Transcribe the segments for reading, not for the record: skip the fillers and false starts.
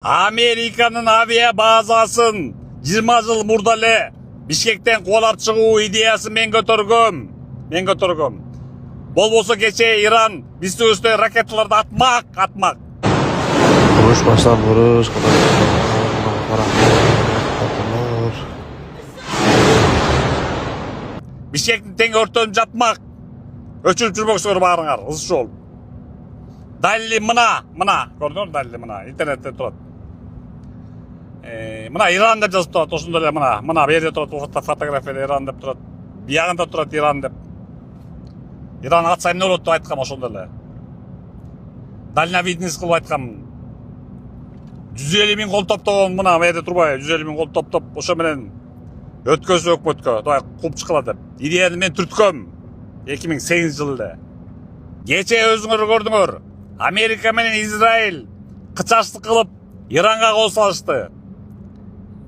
Amerikanın avia bazasın 20 жыл мурда эле Бишкектен кубалап чыгуу идеясын мен көтөргөм. Болбосо кечээ Иран бизди өстөй ракеталарды атмак. Vuruş baştan vuruş. Бишкектин тең өртөнүп жатмак. Өчүрүп жүрбөксүңөр баарыңар, ызы жол. Далили мына, көрдүңөр далили мына, интернетте турат. Мына Иран деп жазып турат, ошондой эле мына берде турат, фотографияда Иран деп турат. Биягында турат Иран деп. Иран атса эмне болот деп айткам ошондой эле. Дальновидность кылып айткам. 150 миң кол топтогон мына берде турбай, 150 миң кол топтоп, ошо менен өткөзүп өкмөткө, тоя кууп чыккыла деп. Идеяны мен түрткөм 2008 жылда. Кечээ өзүңөр көрдүңөр. Америка менен Израиль кычаштык кылып Иранга кол салышты.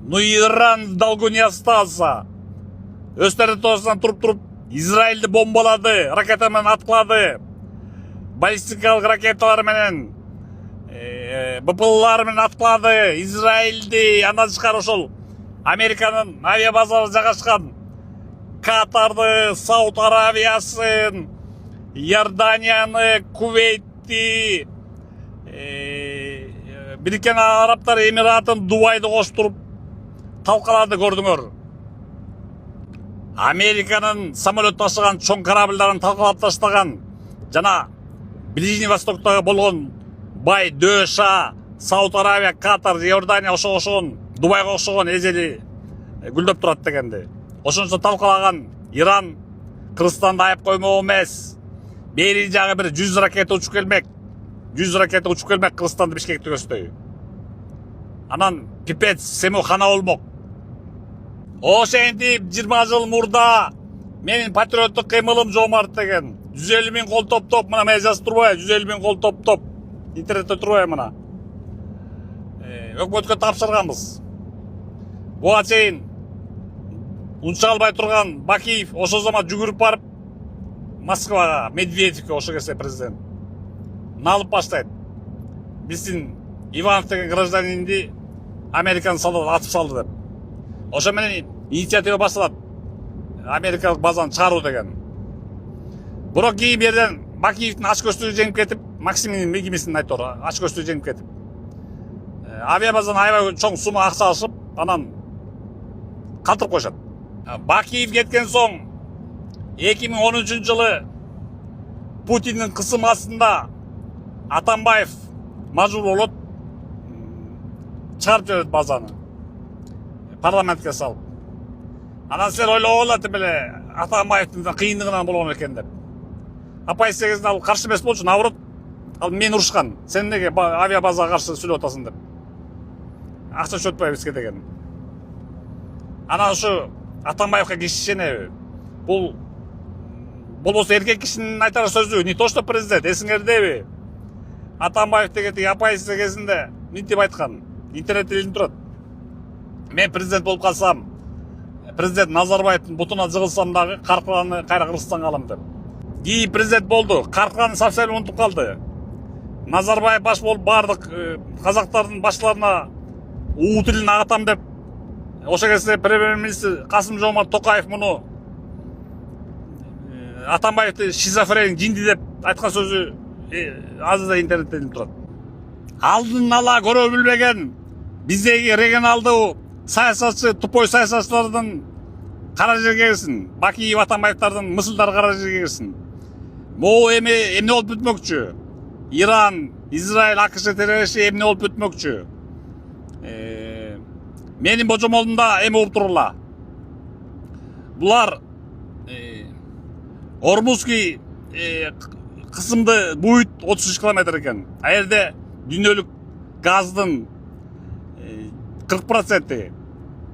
Ну Иран долгу не остался. Өстөрү тоосунан туруп Израилди бомбалады, ракета менен аткылады. Баллистикалык ракеталар менен БПЛар менен аткылады. Израилди андан тышкары ошол Американын авиа базалары жайгашкан Катарды, Сауд Аравиясын, Иорданияны, Кувейтти, Бириккен Арабтар Эмиратын, Дубайды коштуруп талкалады, көрдүңөр. Американын самолет ташыган чоң корабльдарын талкалап таштаган жана Ближний Востоктогу болгон бай ДШ, Сауд Аравия, Катар, Иордания ошогон Дубайга окшогон эжели гүлдөп турат дегенди. Ошончо талкалаган Иран Кыргызстанды айып коймок эмес. Бери жагы бир 100 ракета учуп келмек. 100 ракета учуп келмек Кыргызстанды Бишкекти көздөй. Анан пипец сему хана болмок. Ошентип 20 жыл мурда менин патриоттук кыймылым Жомарт деген 150 миң кол топтоп, мына мен жазып турбай, 150 миң кол топтоп интернетте турбай мына. Өкмөткө тапшырганбыз. Буга чейин унча албай турган Бакиев ошо замат жүгүрүп барып Москвага, Медведевке ошо келсе президент налып баштайт. Биздин Иванов деген гражданинди Американын солдаты атып салды деп. Ошо менен инициатива башталат. Америкалык базаны чыгаруу деген. Бирок кийин берден Бакиевдин ач көздүгү жеңип кетип, Максимдин мегимисин айтор, ач көздүгү жеңип кетип. Авиа базаны аябай чоң сума акча алышып, анан калтырып коюшат. Бакиев кеткен соң 2013 жылы Путиндин кысымы астында Атамбаев мажбур болот, чыгарып жиберет базаны. Парламентке салып. Анан силер ойлогула беле Атамбаевдин кыйындыгынан болгон экен деп. Апай сегизден ал каршы эмес болчу, наоборот, ал мен урушкан. Сен неге авиа базага каршы сүйлөп атасың деп. Акча чөтпөй бизге деген. Анан ушу Атамбаевка кишенеби? Бул болбосо эркек кишинин айтар сөзү, не то что президент, эсиңердеби? Атамбаев деген апайсы кезинде мынтип айткан, интернетте илинип турат. Мен президент болуп калсам, президент Назарбаевдин бутуна жыгылсам дагы Каркыланы кайра Кыргызстанга алам деп. Кийин президент болду, Каркыланы совсем унутуп калды. Назарбаев баш болуп бардык казактардын башларына уу тилин агатам деп. Ошо кезде премьер-министр Касым-Жомарт Токаев муну Атамбаевди шизофрен, жинди деп айткан сөзү азырда интернетте илинип турат. Алдын ала көрө билбеген биздеги регионалдуу саясатчы, тупой саясатчылардын кара жерге кирсин. Бакиев Атамбаевдардын мысылдары кара жерге кирсин. Могу эмне болуп бүтмөкчү? Иран, Израиль, АКШ террористи эмне болуп бүтмөкчү? Менин божомолумда эме болуп тургула. Булар Ормузский кысымды буйт 33 километр экен. А жерде дүйнөлүк газдын 40%,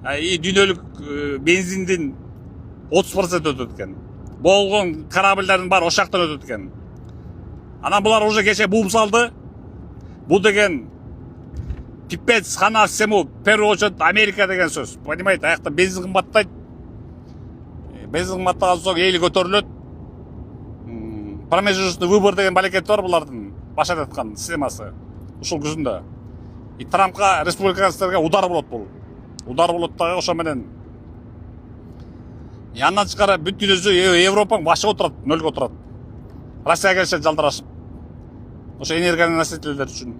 дүйнөлүк бензиндин 30% өтөт экен. Болгон корабльдардын баары ошактан өтөт экен. Анан булар уже кече буум салды. Бул деген пипец хана сему, в первую очередь Америка деген сөз. Понимаете, аякта бензин кымбаттайт. Бензин кымбаттаган соң эли көтөрүлөт. Промежуточный выбор деген балекет бар булардын баш айткан системасы. Ушул күзүндө. Трампка, республиканецтерге удар болот бул. Удар болот дагы ошо менен. Андан тышкары бүт дүйнөсү Европаң башыга отурат, нөлгө отурат. Россияга келишет жалдырашып. Ошо энергияны носительдер үчүн.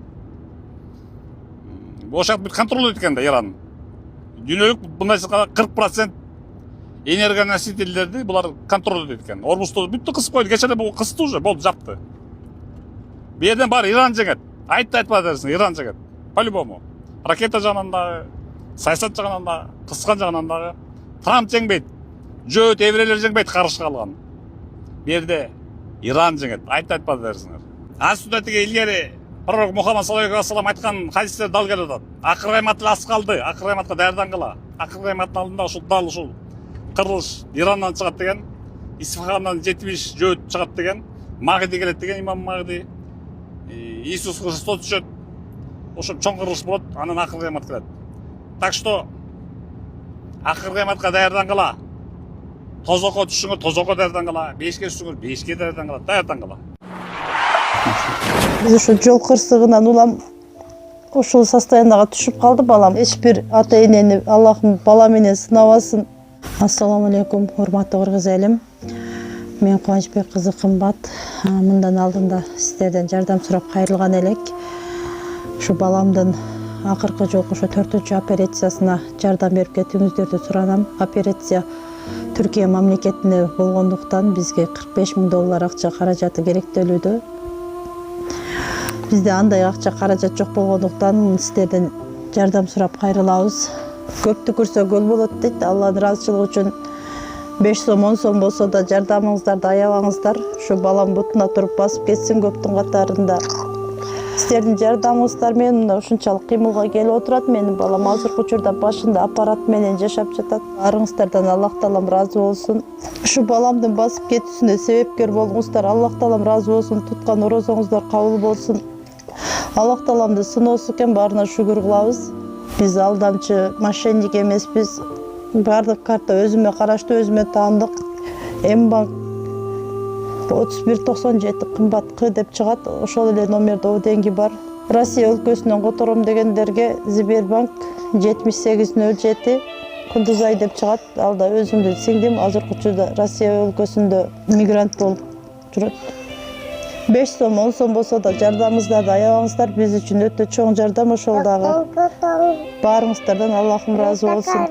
Ошо бүт контролдойт экен да Иран. Дүйнөлүк мындай 40% энергия носительдерди булар контролдойт экен. Ормусту бүттү кысып койду. Кечээ бул кысты уже, болду, жапты. Бу жерден баары Иран жеңет. Айтпа дерсиң, Иран жеңет. По-любому. Ракета жагынан дагы, саясат жагынан дагы, кыскан жагынан дагы Трамп жеңбейт. Жөөт эврелер жеңбейт карышка алган. Бу жерде Иран жеңет. Айтпа дерсиңер. Асуда тиги илгери Пророк Мухаммад саллаллаху алейхи ва саллям айткан хадистер дал келип атат. Акыр кыямат аз калды. Акыр кыяматка даярдангыла. Акыр кыяматтын алдында ушул дал ушул кырылыш Ирандан чыгат деген, Исфахандан 70 жөөт чыгат деген, Магди келет деген, имам Магди. Иисус Христос түшөт. Ошо чоң кырылыш болот, анан акыр кыямат келет. Так что акыр кыяматка даярдангыла. Тозокко түшүңөр, тозокко даярдангыла. Бешке түшүңөр, бешке даярдангыла, даярдангыла. Биз ушу жол кырсыгынан улам ушул состоянияга түшүп калды балам. Эч бир ата энени Аллахым бала менен сынабасын. Ассаламу алейкум, урматтуу кыргыз элим. Мен Кубанычбек кызы Кымбат. Мындан алдында сиздерден жардам сурап кайрылган элек. Ушу баламдын акыркы жолку ошо 4-чү операциясына жардам берип кетүүңүздөрдү суранам. Операция Түркия мамлекетинде болгондуктан бизге $45,000 акча каражаты керектелүүдө. Бизде андай акча каражат жок болгондуктан сиздерден жардам сурап кайрылабыз. Көптү көрсө көл болот дейт. Алланын ыраазычылыгы үчүн 5 сом 10 сом болсо да жардамыңыздарды аябаңыздар. Ушу балам бутуна туруп басып кетсин көптүн катарында. Сиздердин жардамыңыздар менен мына ушунчалык кыймылга келип отурат. Менин балам азыркы учурда башында аппарат менен жашап жатат. Баарыңыздардан Аллах таалам ыраазы болсун. Ушу баламдын басып кетүүсүнө себепкер болуңуздар. Аллах таалам ыраазы болсун. Туткан орозоңуздар кабыл болсун. Аллах тааламды сыноосу экен, баарына шүгүр кылабыз. Биз алдамчы, мошенник эмеспиз. Бардык карта өзүмө караштуу, өзүмө таандык. М-банк 3197 кымбат К деп чыгат. Ошол эле номерде деньги бар. Россия өлкөсүнөн котором дегендерге Сбербанк 7807 Кундузай деп чыгат. Алда өзүмдүн сиңдим азыркы учурда Россия өлкөсүндө мигрант болуп жүрөт. 5 сом 10 сом болсо да жардамыңыздарды аябаңыздар. Биз үчүн өтө чоң жардам ошол дагы. Баарыңыздардан Аллахым ыраазы болсун.